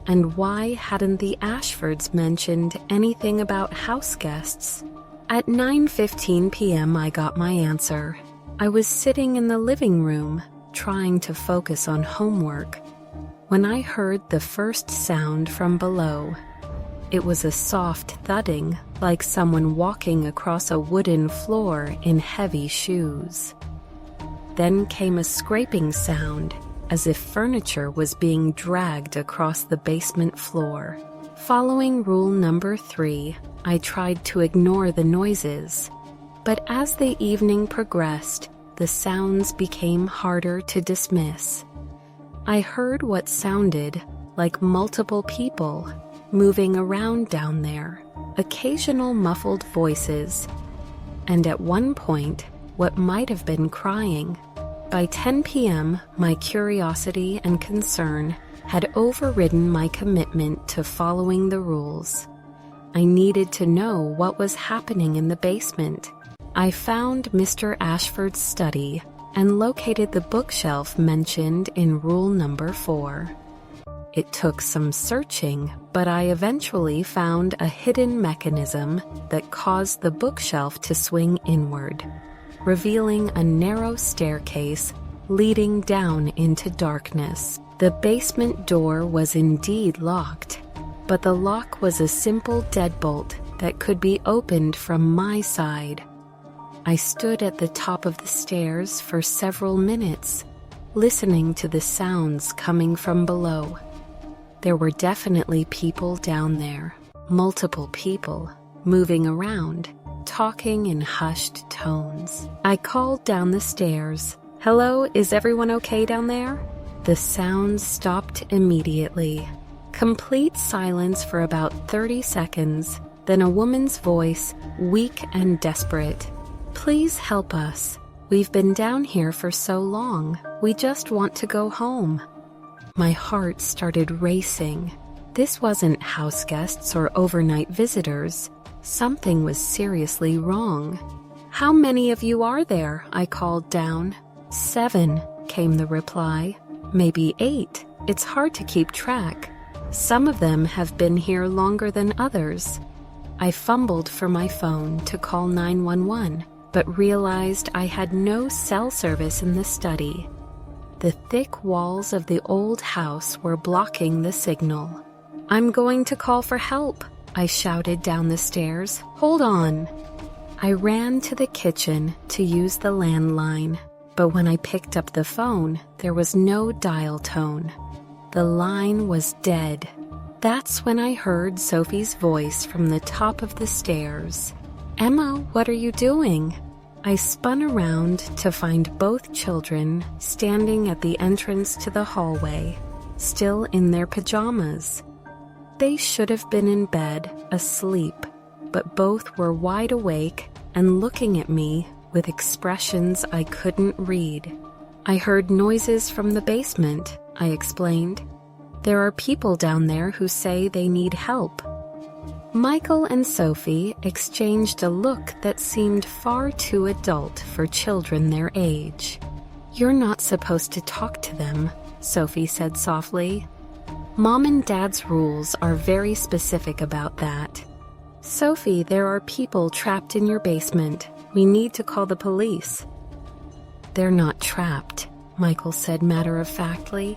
And why hadn't the Ashfords mentioned anything about house guests? At 9:15 p.m. I got my answer. I was sitting in the living room, trying to focus on homework, when I heard the first sound from below. It was a soft thudding, like someone walking across a wooden floor in heavy shoes. Then came a scraping sound, as if furniture was being dragged across the basement floor. Following rule number 3, I tried to ignore the noises. But as the evening progressed, the sounds became harder to dismiss. I heard what sounded like multiple people moving around down there, occasional muffled voices, and at one point, what might have been crying. By 10 p.m., my curiosity and concern had overridden my commitment to following the rules. I needed to know what was happening in the basement. I found Mr. Ashford's study and located the bookshelf mentioned in rule number 4. It took some searching, but I eventually found a hidden mechanism that caused the bookshelf to swing inward, revealing a narrow staircase leading down into darkness. The basement door was indeed locked, but the lock was a simple deadbolt that could be opened from my side. I stood at the top of the stairs for several minutes, listening to the sounds coming from below. There were definitely people down there, multiple people, moving around, talking in hushed tones. I called down the stairs. "Hello, is everyone okay down there?" The sounds stopped immediately. Complete silence for about 30 seconds, then a woman's voice, weak and desperate. "Please help us. We've been down here for so long. We just want to go home." My heart started racing. This wasn't house guests or overnight visitors. Something was seriously wrong. "How many of you are there?" I called down. "7," came the reply. "Maybe 8. It's hard to keep track. Some of them have been here longer than others." I fumbled for my phone to call 911, but realized I had no cell service in the study. The thick walls of the old house were blocking the signal. "I'm going to call for help," I shouted down the stairs. "Hold on." I ran to the kitchen to use the landline, but when I picked up the phone, there was no dial tone. The line was dead. That's when I heard Sophie's voice from the top of the stairs. "Emma, what are you doing?" I spun around to find both children standing at the entrance to the hallway, still in their pajamas. They should have been in bed, asleep, but both were wide awake and looking at me with expressions I couldn't read. "I heard noises from the basement," I explained. "There are people down there who say they need help." Michael and Sophie exchanged a look that seemed far too adult for children their age. "You're not supposed to talk to them," Sophie said softly. "Mom and Dad's rules are very specific about that." "Sophie, there are people trapped in your basement. We need to call the police." "They're not trapped," Michael said matter-of-factly.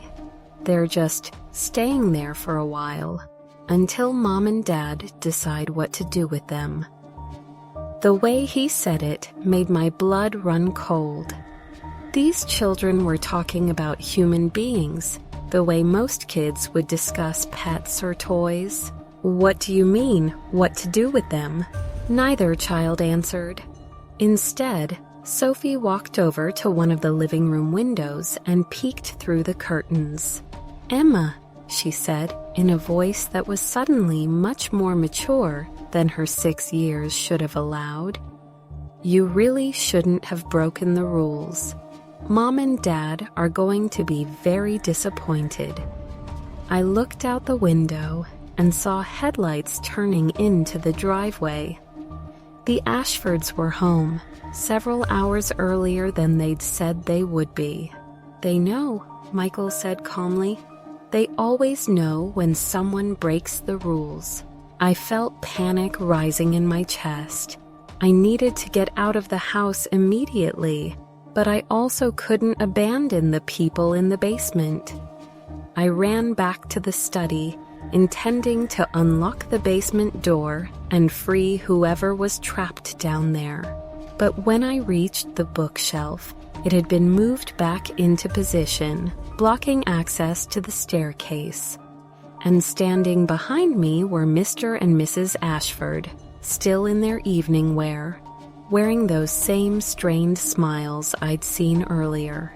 "They're just staying there for a while, until Mom and Dad decide what to do with them." The way he said it made my blood run cold. These children were talking about human beings, the way most kids would discuss pets or toys. "What do you mean, what to do with them?" Neither child answered. Instead, Sophie walked over to one of the living room windows and peeked through the curtains. "Emma," she said, in a voice that was suddenly much more mature than her 6 years should have allowed, "you really shouldn't have broken the rules. Mom and Dad are going to be very disappointed." I looked out the window and saw headlights turning into the driveway. The Ashfords were home, several hours earlier than they'd said they would be. "They know," Michael said calmly. "They always know when someone breaks the rules." I felt panic rising in my chest. I needed to get out of the house immediately, but I also couldn't abandon the people in the basement. I ran back to the study, intending to unlock the basement door and free whoever was trapped down there. But when I reached the bookshelf, it had been moved back into position, blocking access to the staircase. And standing behind me were Mr. and Mrs. Ashford, still in their evening wear, wearing those same strained smiles I'd seen earlier.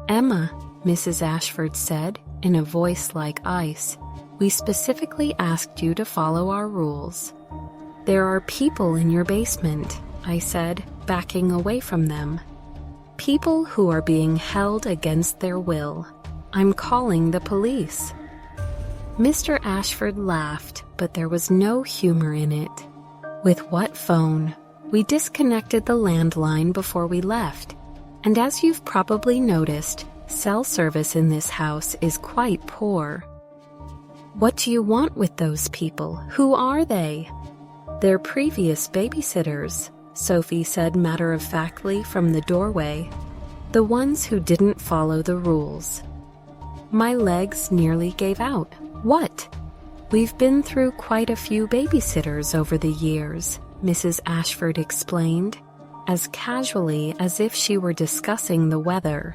"Emma," Mrs. Ashford said, in a voice like ice, "we specifically asked you to follow our rules." "There are people in your basement," I said, backing away from them. "People who are being held against their will. I'm calling the police." Mr. Ashford laughed, but there was no humor in it. "With what phone?" We disconnected the landline before we left, and as you've probably noticed, cell service in this house is quite poor. "What do you want with those people? Who are they?" "They're previous babysitters," Sophie said matter-of-factly from the doorway. "The ones who didn't follow the rules." My legs nearly gave out. "What?" "We've been through quite a few babysitters over the years," Mrs. Ashford explained, as casually as if she were discussing the weather.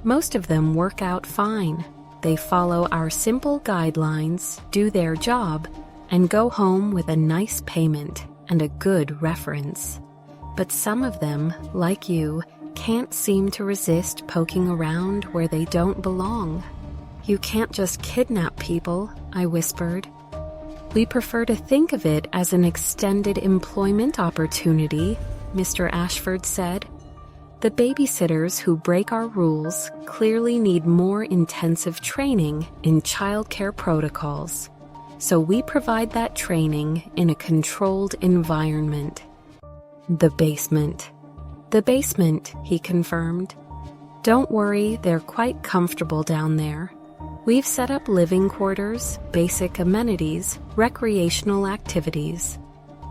"Most of them work out fine. They follow our simple guidelines, do their job, and go home with a nice payment and a good reference. But some of them, like you, can't seem to resist poking around where they don't belong." "You can't just kidnap people," I whispered. "We prefer to think of it as an extended employment opportunity," Mr. Ashford said. "The babysitters who break our rules clearly need more intensive training in childcare protocols. so we provide that training in a controlled environment. The basement. The basement, he confirmed. Don't worry, they're quite comfortable down there. We've set up living quarters, basic amenities, recreational activities,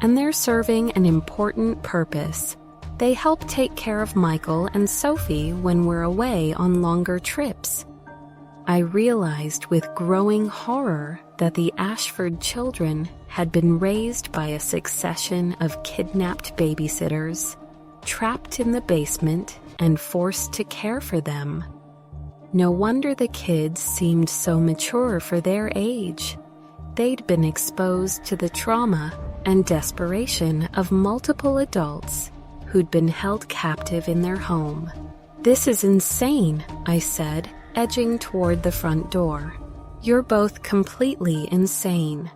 and they're serving an important purpose. They help take care of Michael and Sophie when we're away on longer trips. I realized with growing horror that the Ashford children had been raised by a succession of kidnapped babysitters, trapped in the basement and forced to care for them. No wonder the kids seemed so mature for their age. They'd been exposed to the trauma and desperation of multiple adults who'd been held captive in their home. This is insane, I said, edging toward the front door. You're both completely insane.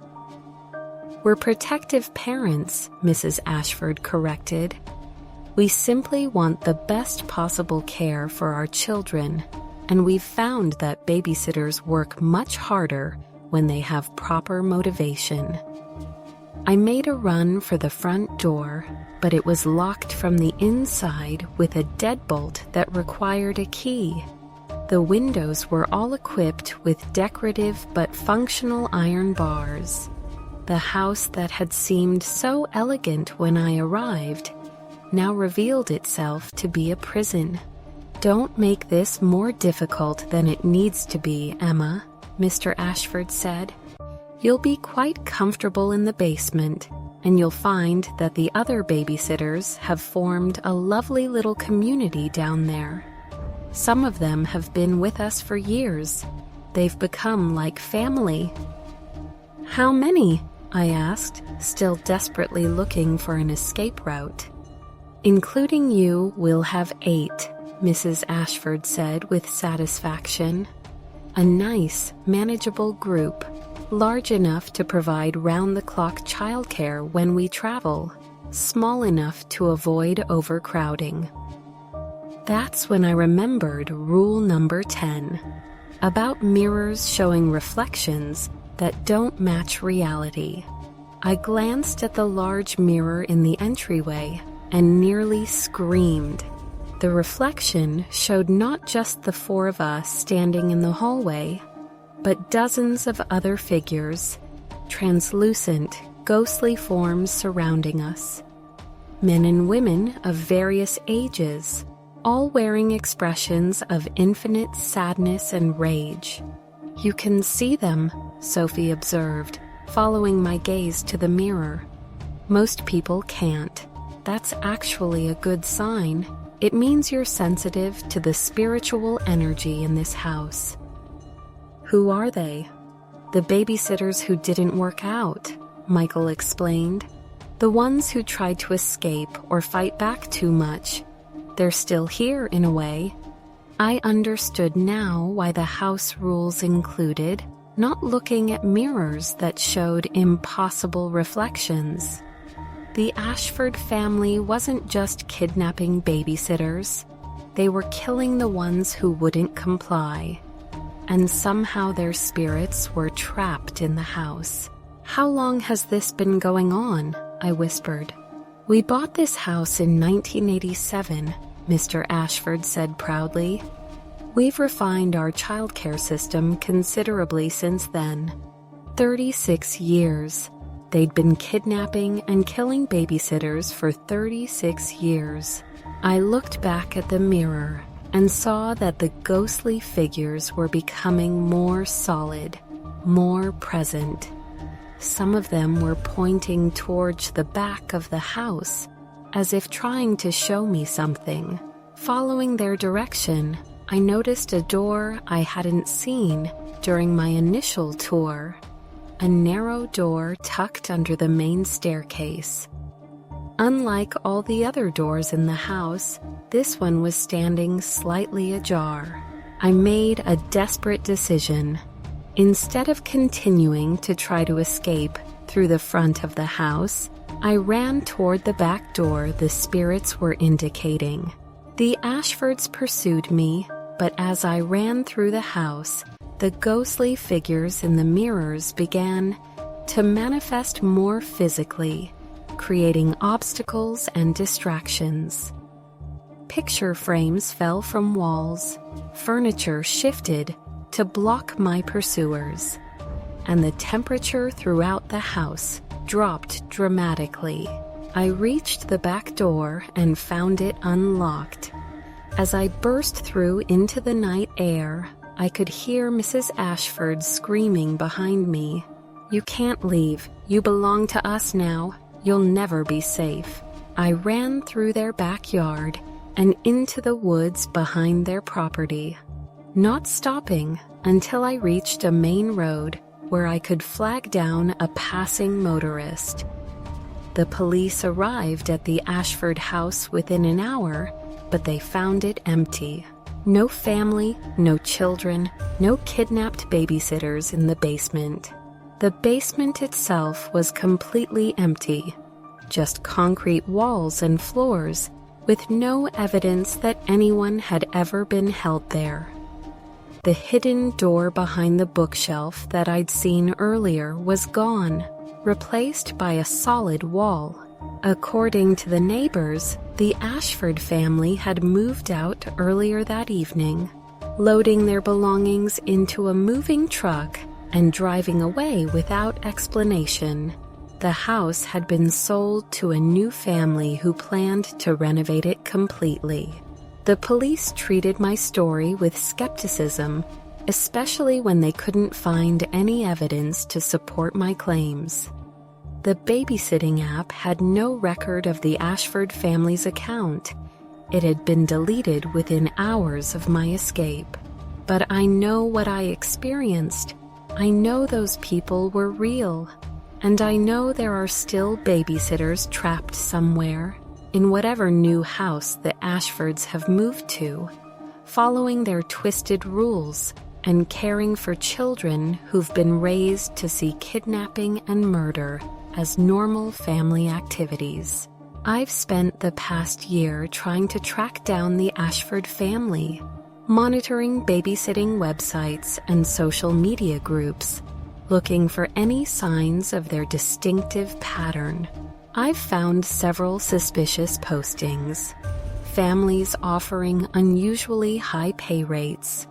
We're protective parents, Mrs. Ashford corrected. We simply want the best possible care for our children, and we've found that babysitters work much harder when they have proper motivation. I made a run for the front door, but it was locked from the inside with a deadbolt that required a key. The windows were all equipped with decorative but functional iron bars. The house that had seemed so elegant when I arrived now revealed itself to be a prison. Don't make this more difficult than it needs to be, Emma, Mr. Ashford said. You'll be quite comfortable in the basement, and you'll find that the other babysitters have formed a lovely little community down there. Some of them have been with us for years. They've become like family. How many? I asked, still desperately looking for an escape route. Including you, we'll have 8, Mrs. Ashford said with satisfaction. A nice, manageable group, large enough to provide round-the-clock childcare when we travel, small enough to avoid overcrowding. That's when I remembered rule number 10, about mirrors showing reflections that don't match reality. I glanced at the large mirror in the entryway and nearly screamed. The reflection showed not just the 4 of us standing in the hallway, but dozens of other figures, translucent, ghostly forms surrounding us. Men and women of various ages, all wearing expressions of infinite sadness and rage. You can see them, Sophie observed, following my gaze to the mirror. Most people can't. That's actually a good sign. It means you're sensitive to the spiritual energy in this house. Who are they? The babysitters who didn't work out, Michael explained. The ones who tried to escape or fight back too much. They're still here in a way. I understood now why the house rules included not looking at mirrors that showed impossible reflections. The Ashford family wasn't just kidnapping babysitters. They were killing the ones who wouldn't comply. And somehow their spirits were trapped in the house. How long has this been going on? I whispered. We bought this house in 1987, Mr. Ashford said proudly. We've refined our childcare system considerably since then. 36 years. They'd been kidnapping and killing babysitters for 36 years. I looked back at the mirror and saw that the ghostly figures were becoming more solid, more present. Some of them were pointing towards the back of the house, as if trying to show me something. Following their direction, I noticed a door I hadn't seen during my initial tour. A narrow door tucked under the main staircase. Unlike all the other doors in the house, this one was standing slightly ajar. I made a desperate decision. Instead of continuing to try to escape through the front of the house, I ran toward the back door the spirits were indicating. The Ashfords pursued me, but as I ran through the house, the ghostly figures in the mirrors began to manifest more physically, creating obstacles and distractions. Picture frames fell from walls, furniture shifted to block my pursuers, and the temperature throughout the house dropped dramatically. I reached the back door and found it unlocked. As I burst through into the night air, I could hear Mrs. Ashford screaming behind me. "You can't leave. You belong to us now. You'll never be safe." I ran through their backyard and into the woods behind their property, not stopping until I reached a main road where I could flag down a passing motorist. The police arrived at the Ashford house within an hour, but they found it empty. No family, no children, no kidnapped babysitters in the basement. The basement itself was completely empty, just concrete walls and floors, with no evidence that anyone had ever been held there. The hidden door behind the bookshelf that I'd seen earlier was gone, replaced by a solid wall. According to the neighbors, the Ashford family had moved out earlier that evening, loading their belongings into a moving truck and driving away without explanation. The house had been sold to a new family who planned to renovate it completely. The police treated my story with skepticism, especially when they couldn't find any evidence to support my claims. The babysitting app had no record of the Ashford family's account. It had been deleted within hours of my escape. But I know what I experienced. I know those people were real. And I know there are still babysitters trapped somewhere, in whatever new house the Ashfords have moved to, following their twisted rules and caring for children who've been raised to see kidnapping and murder as normal family activities. I've spent the past year trying to track down the Ashford family, monitoring babysitting websites and social media groups, looking for any signs of their distinctive pattern. I've found several suspicious postings. Families offering unusually high pay rates,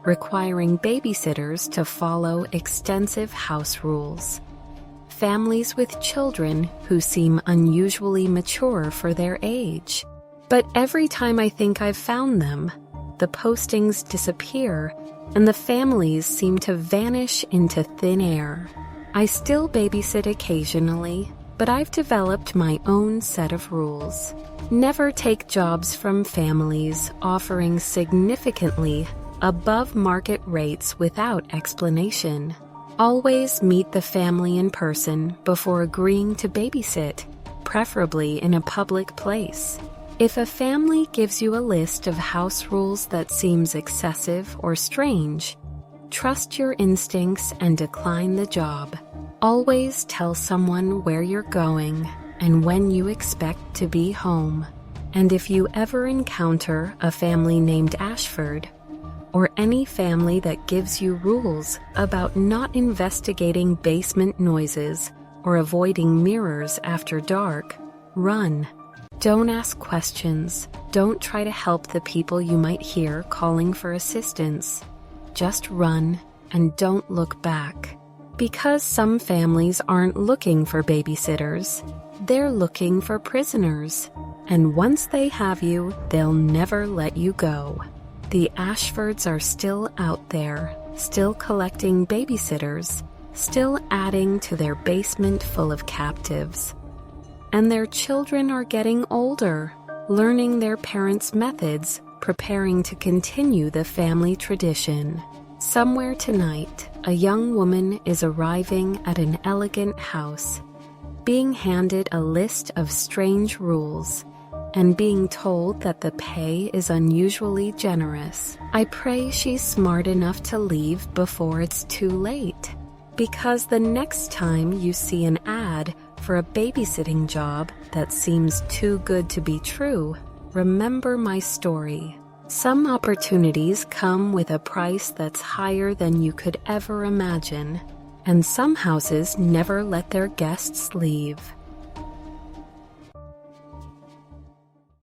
requiring babysitters to follow extensive house rules. Families with children who seem unusually mature for their age. But every time I think I've found them, the postings disappear and the families seem to vanish into thin air. I still babysit occasionally, but I've developed my own set of rules. Never take jobs from families offering significantly above market rates without explanation. Always meet the family in person before agreeing to babysit, preferably in a public place. If a family gives you a list of house rules that seems excessive or strange, trust your instincts and decline the job. Always tell someone where you're going and when you expect to be home. And if you ever encounter a family named Ashford, or any family that gives you rules about not investigating basement noises or avoiding mirrors after dark, run. Don't ask questions. Don't try to help the people you might hear calling for assistance. Just run and don't look back. Because some families aren't looking for babysitters, they're looking for prisoners. And once they have you, they'll never let you go. The Ashfords are still out there, still collecting babysitters, still adding to their basement full of captives. And their children are getting older, learning their parents' methods, preparing to continue the family tradition. Somewhere tonight, a young woman is arriving at an elegant house, being handed a list of strange rules, and being told that the pay is unusually generous. I pray she's smart enough to leave before it's too late. Because the next time you see an ad for a babysitting job that seems too good to be true, remember my story. Some opportunities come with a price that's higher than you could ever imagine. and some houses never let their guests leave.